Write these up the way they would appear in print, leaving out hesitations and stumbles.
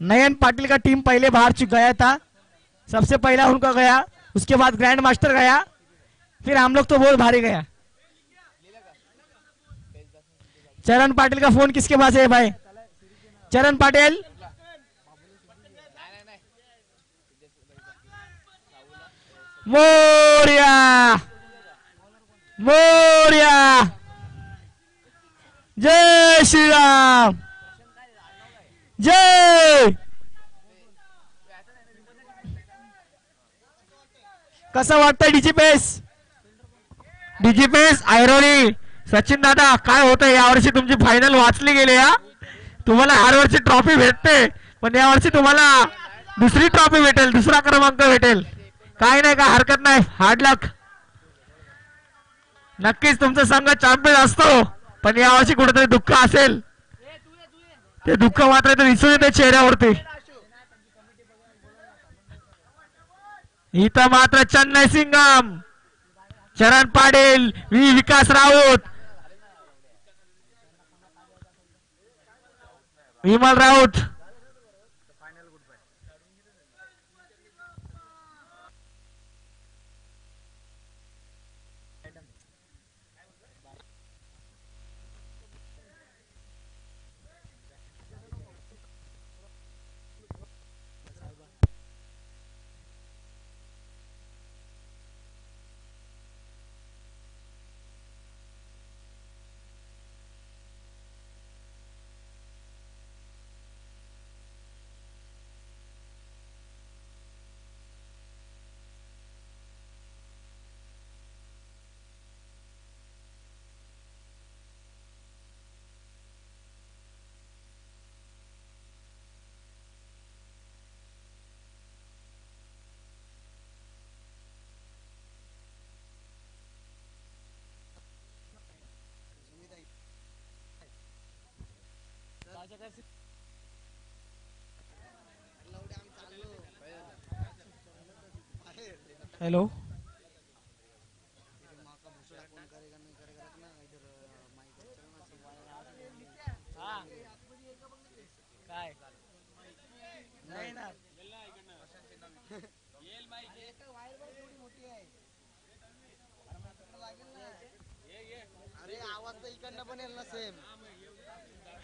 नयन पाटिल का टीम पहले बाहर गया था, सबसे पहला उनका गया, उसके बाद ग्रैंड मास्टर गया, फिर हम लोग तो बहुत भारी गया। चरण पाटिल का फोन किसके पास है भाई? चरण पाटिल मोरिया मोरिया, जय श्री राम, जय। कसं वाटतंय डीजीपीएस? डीजीपीएस ऐरोली सचिन दादा, काय होतं यावर्षी तुमची फायनल वाचली गेली हा? तुम्हाला हर वर्षी ट्रॉफी भेटते, पण यावर्षी तुम्हाला दुसरी ट्रॉफी भेटेल, दुसरा क्रमांक भेटेल. काय नाही, काय हरकत नाही, हार्ड लक. नक्कीच तुमचा संघ चॅम्पियन असतो, पण यावर्षी कुठेतरी दुःख असेल, ते दुःख मात्र दिसून येते चेहऱ्यावरती. इथं मात्र चेन्नई सिंगम, चरण पाटील, विकास राऊत, विमल राऊत. हेलो,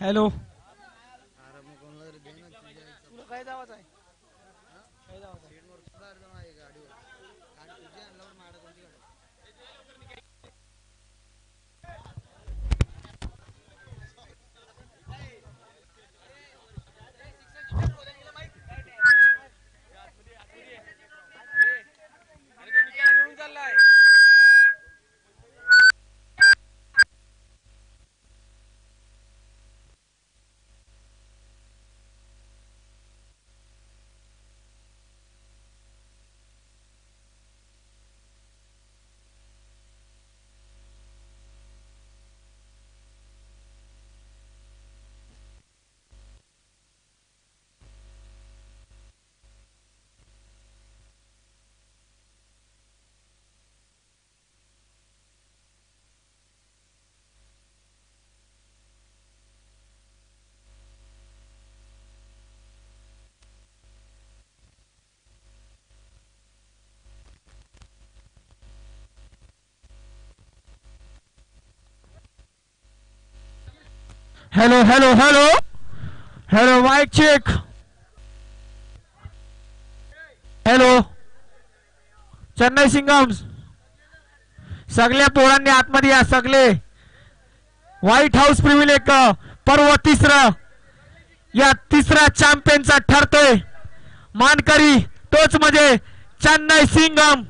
हेलो, काय जावाच आहे? Hello hello hello hello, mike check. Hello, Chennai Singams, सगळ्या पोरांनी आतमध्ये या. सगळे व्हाईट हाऊस प्रिव्हिलेज पर्व तिसरं, या तिसऱ्या चॅम्पियनचा ठरतोय मानकरी, तोच म्हणजे चेन्नई सिंगम.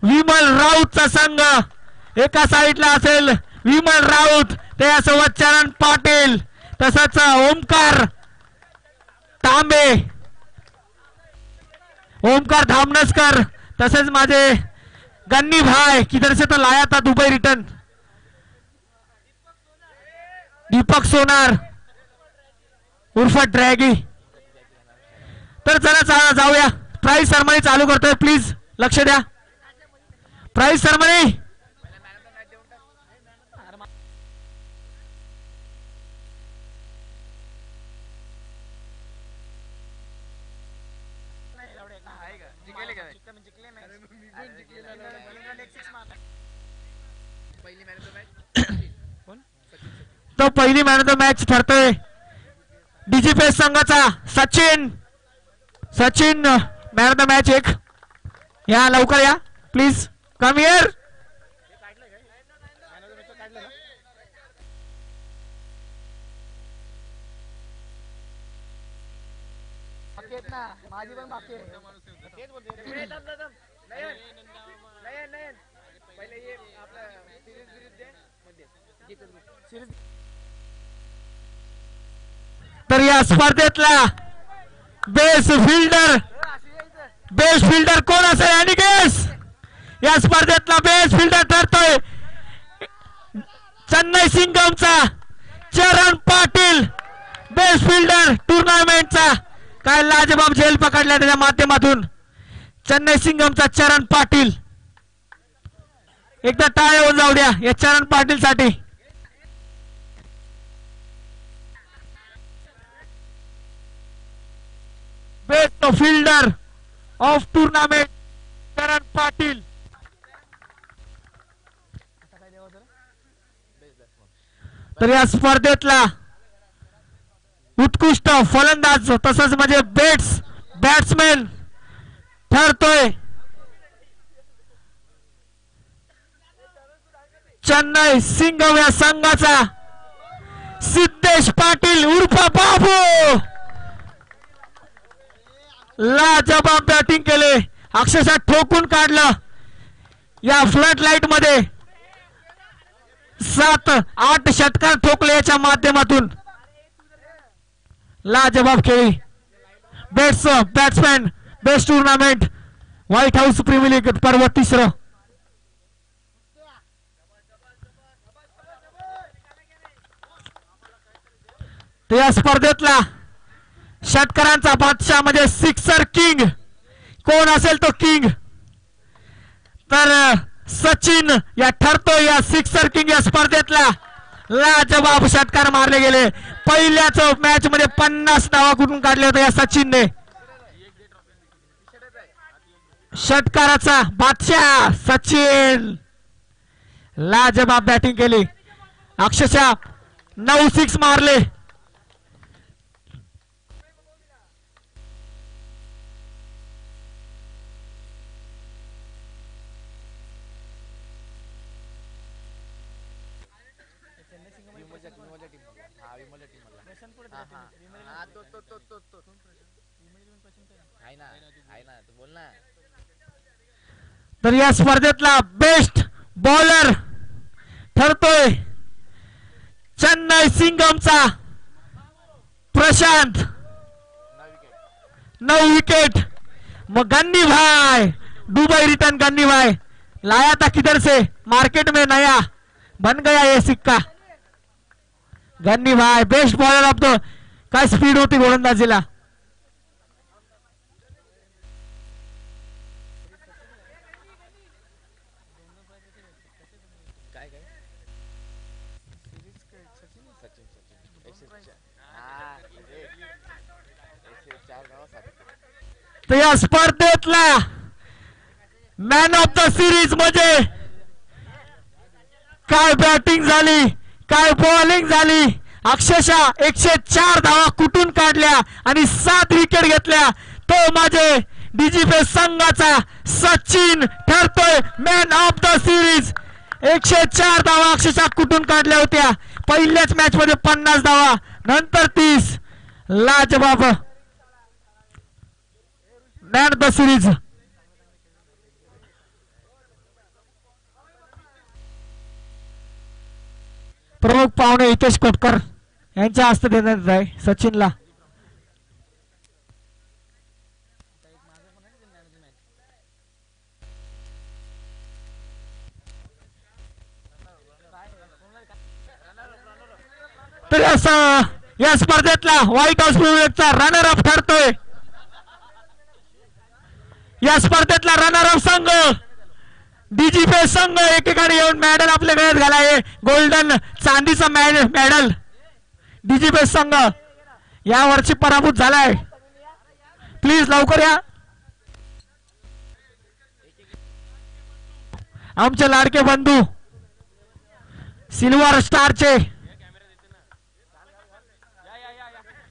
विमल राऊतचा संघ एका साईडला असेल, विमल राऊत, त्यासोबत चरण पाटील, तसंच ओमकार तांबे, ओमकार धामनसकर, तसेच माझे गन्नी भाई, किधर से तो लाया था दुबई रिटर्न, दीपक सोनार उर्फ ड्रॅगी. तर चला जाऊया, प्राइस सेरेमनी चालू करतोय, प्लीज लक्ष द्या. Prize ceremony. तो पहिली मॅन ऑफ द मॅच ठरतोय डीजीपी संघाचा Sachin man of the match एक या लवकर या प्लीज कम हिअर माझी पण बाकी तर या स्पर्धेतला बेस्ट फिल्डर कोण असेल आणि गेस या स्पर्धेतला बेस्ट फिल्डर ठरतोय चेन्नई सिंघमचा चरण पाटील बेस्ट फिल्डर टुर्नामेंटचा काय लाजबाब झेल पकडला त्याच्या माध्यमातून चेन्नई सिंघमचा चरण पाटील एकदा टाळ्या होऊन जाऊ द्या या चरण पाटील साठी बेस्ट फिल्डर ऑफ टूर्नामेंट चरण पाटील तर या स्पर्धेतला उत्कृष्ट फलंदाज तसंच म्हणजे बॅट्समॅन ठरतोय चेन्नई सिंघम या संघाचा सिद्धेश पाटील उर्फ बाबू लाजबाब बॅटिंग केले अक्षरशः ठोकून काढलं या फ्लड लाईट मध्ये 7-8 षटकार ठोकले याच्या माध्यमातून लाजबाब खेळी batsman best tournament White House Premier League पर्व 3. या स्पर्धेतला षटकारांचा बादशाह म्हणजे सिक्सर किंग कोण असेल तो किंग तर सचिन या ठरतो या सिक्सर किंग या स्पर्धेतला लाजबाब षटकार मारले गेले पहिल्याच मॅच मध्ये 50 धावा कुठून काढले होते या सचिनने षटकाराचा बादशाह सचिन लाजबाब बॅटिंग केली अक्षरशः 9 6 मारले तर या स्पर्धेतला बेस्ट बॉलर ठरतोय चेन्नई सिंघमचा प्रशांत 9 विकेट मग गन्नी भाई दुबई रिटर्न गन्नी भाई लाया था किधर से मार्केट में नया बन गया ये सिक्का गन्नी भाई बेस्ट बॉलर ऑफ द काय स्पीड होती गोलंदाजीला तर या स्पर्धेतला मॅन ऑफ द सिरीज म्हणजे काय बॅटिंग झाली काय बॉलिंग झाली अक्षरशः 104 धावा कुठून काढल्या आणि 7 विकेट घेतल्या तो माझे डीजीपी संघाचा सचिन ठरतोय मॅन ऑफ द सिरीज 104 धावा अक्षरशः कुठून काढल्या होत्या पहिल्याच मॅच मध्ये 50 धावा नंतर 30 लाजबाब मॅन ऑफ द सिरीज प्रमुख पाहुणे हितेश कोटकर यांच्या हस्ते देण्यात आहे सचिनला तर या स्पर्धेतला व्हाईट हाऊस प्रीमियरचा रनर अप ठरतोय या स्पर्धेतला रनर अप संघ डीजीपी संघ एकेकाने येऊन मेडल आपल्या गळ्यात घालाय गोल्डन चांदीचा मेडल डीजीपी संघ या वर्षी पराभूत झालाय प्लीज लवकर या आमचे लाडके बंधू सिल्वर स्टारचे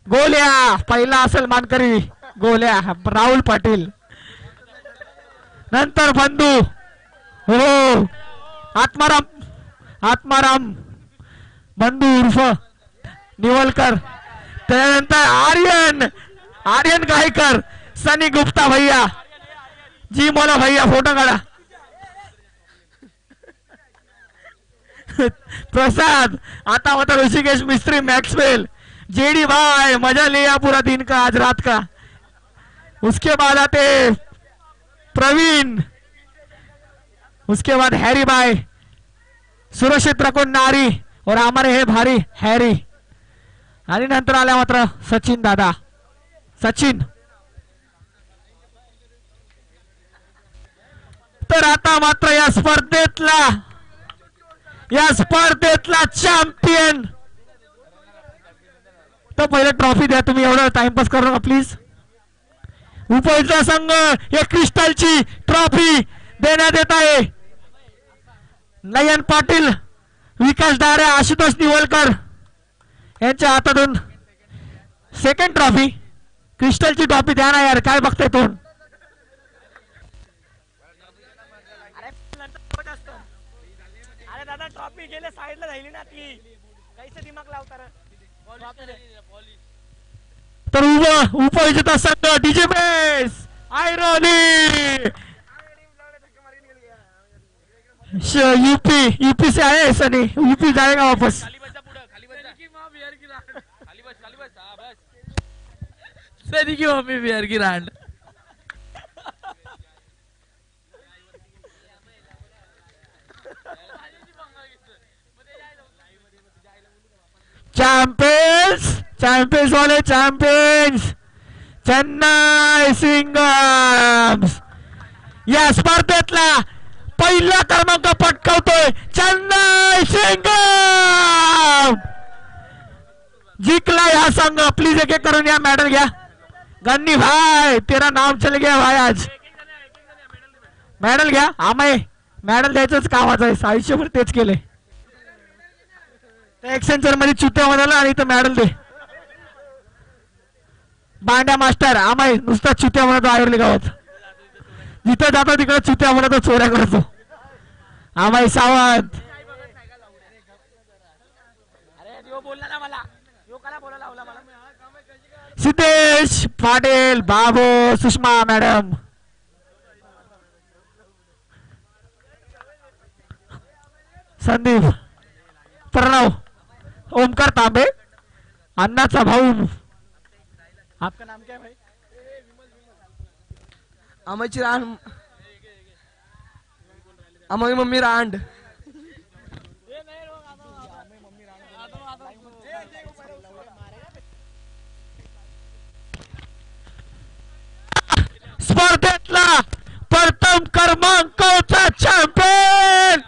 गोल्या पहिला असेल मानकरी गोल्या राहुल पाटील नंतर बंधू हो आत्माराम बंधू उर्फ निवलकर त्यानंतर आर्यन गायकर सनी गुप्ता भैया जी मोला भैया फोटो काढा प्रसाद आता होता ऋषिकेश मिस्त्री मैक्सवेल जेडी भाई मजा लिया पूरा दिन का आज रात का उसके बाद आते प्रवीण उसके बाद हैरी भाई सुरक्षित रखो नारी और हमारे हे भारी हैरी आणि नंतर आल्या मात्र सचिन दादा सचिन तर आता मात्र या स्पर्धेतला चॅम्पियन तर पहिले ट्रॉफी द्या तुम्ही एवढं टाइमपास करू नका प्लीज उपळचा संघ या क्रिस्टलची ट्रॉफी देण्यात येत आहे नयन पाटील विकास डारे आशुतोष निवलकर यांच्या हातातून सेकंड ट्रॉफी क्रिस्टलची ट्रॉफी द्या ना यार काय बघताय तोंड अरे दादा ट्रॉफी गेले साइडला राहिली ना ती कैसे दिमाग लावता तर उपविजेता संघ डीजे बेस आयरनी यूपी से आए सनी यूपी जाएगा वापस सनी की मम्मी बिहार की रांड चॅम्पियन्स वाले चॅम्पियन्स चेन्नई सिंगम्स या स्पर्धेतला पहिला क्रमांक पटकावतोय चेन्नई सिंगम जिंकला हा संघ प्लीज एक एक करून या मेडल घ्या गन्नी भाई तेरा नाम चल गया भाई आज मेडल घ्या आम्ही मेडल द्यायचंच कामाचं आहे आयुष्यभर तेच केलंय एक्सेंचर मध्ये चुत्या म्हणाला आणि इथं मेडल दे बांड्या मास्टर आम्ही नुसता चुत्या म्हणतो आयुर्ली गावात जिथं जातो तिकडे चुत्या म्हणतो चोऱ्या करतो आम्ही सावंत सिद्धेश पाटील बाबू सुषमा मॅडम संदीप प्रणव ओमकार तांबे अन्नाचा भाऊ आपका नाम क्या है भाई आमची रांड आम्ही मम्मी रांड स्पर्धेतला प्रथम क्रमांकाचा चॅम्पियन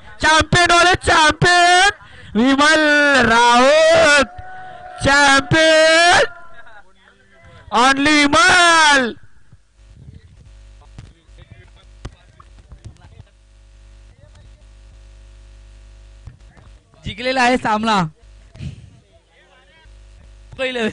वाले champion Vimal Raut champion only Vimal जिंकलेला आहे सामना पहिलं